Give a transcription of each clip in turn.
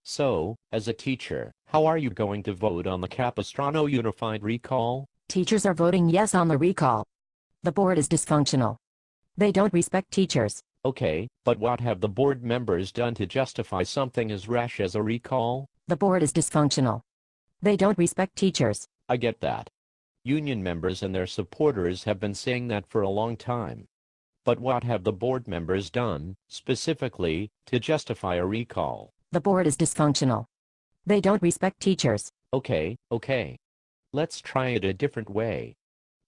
So, as a teacher, how are you going to vote on the Capistrano Unified Recall? Teachers are voting yes on the recall. The board is dysfunctional. They don't respect teachers. Okay, but what have the board members done to justify something as rash as a recall? The board is dysfunctional. They don't respect teachers. I get that. Union members and their supporters have been saying that for a long time. But what have the board members done, specifically, to justify a recall? The board is dysfunctional. They don't respect teachers. Okay. Let's try it a different way.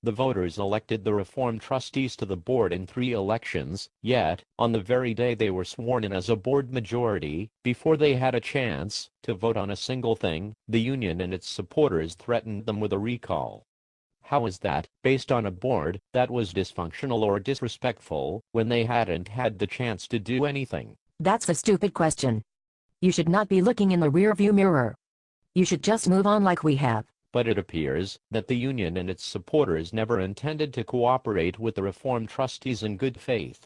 The voters elected the Reform trustees to the board in 3 elections, yet, on the very day they were sworn in as a board majority, before they had a chance to vote on a single thing, the union and its supporters threatened them with a recall. How is that, based on a board that was dysfunctional or disrespectful, when they hadn't had the chance to do anything? That's a stupid question. You should not be looking in the rearview mirror. You should just move on like we have. But it appears that the union and its supporters never intended to cooperate with the Reform trustees in good faith.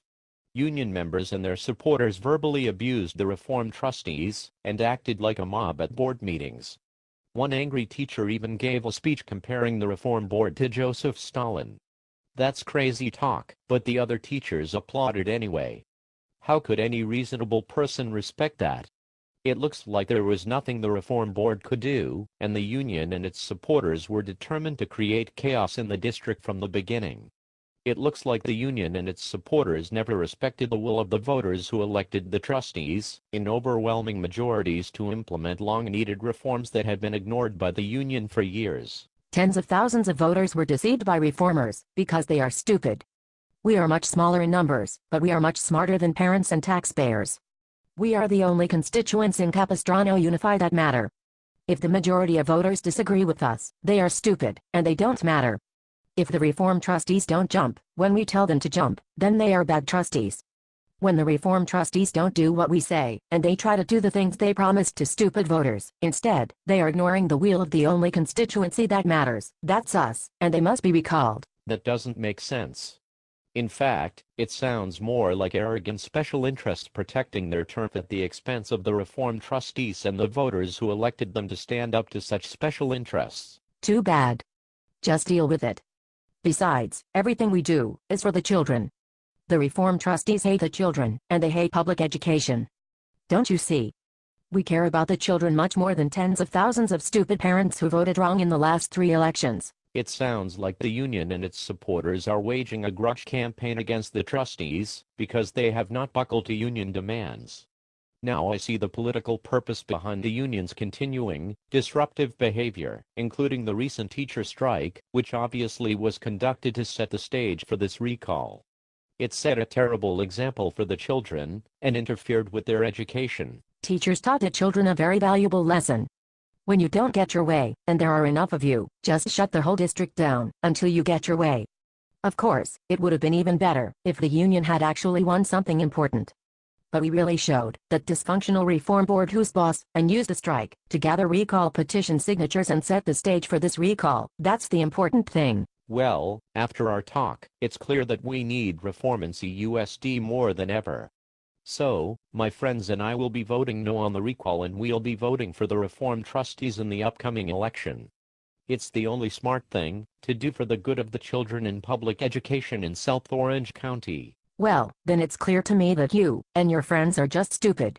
Union members and their supporters verbally abused the Reform trustees and acted like a mob at board meetings. One angry teacher even gave a speech comparing the Reform board to Joseph Stalin. That's crazy talk, but the other teachers applauded anyway. How could any reasonable person respect that? It looks like there was nothing the Reform board could do, and the union and its supporters were determined to create chaos in the district from the beginning. It looks like the union and its supporters never respected the will of the voters who elected the trustees, in overwhelming majorities, to implement long-needed reforms that had been ignored by the union for years. Tens of thousands of voters were deceived by reformers, because they are stupid. We are much smaller in numbers, but we are much smarter than parents and taxpayers. We are the only constituents in Capistrano Unified that matter. If the majority of voters disagree with us, they are stupid, and they don't matter. If the Reform trustees don't jump when we tell them to jump, then they are bad trustees. When the Reform trustees don't do what we say, and they try to do the things they promised to stupid voters, instead, they are ignoring the will of the only constituency that matters, that's us, and they must be recalled. That doesn't make sense. In fact, it sounds more like arrogant special interests protecting their turf at the expense of the Reform trustees and the voters who elected them to stand up to such special interests. Too bad. Just deal with it. Besides, everything we do is for the children. The Reform trustees hate the children, and they hate public education. Don't you see? We care about the children much more than tens of thousands of stupid parents who voted wrong in the last 3 elections. It sounds like the union and its supporters are waging a grudge campaign against the trustees because they have not buckled to union demands. Now I see the political purpose behind the union's continuing, disruptive behavior, including the recent teacher strike, which obviously was conducted to set the stage for this recall. It set a terrible example for the children and interfered with their education. Teachers taught the children a very valuable lesson. When you don't get your way, and there are enough of you, just shut the whole district down until you get your way. Of course, it would have been even better if the union had actually won something important. But we really showed that dysfunctional Reform board who's boss and used the strike to gather recall petition signatures and set the stage for this recall. That's the important thing. Well, after our talk, it's clear that we need reform in CUSD more than ever. So, my friends and I will be voting no on the recall, and we'll be voting for the Reform trustees in the upcoming election. It's the only smart thing to do for the good of the children in public education in South Orange County. Well, then it's clear to me that you and your friends are just stupid.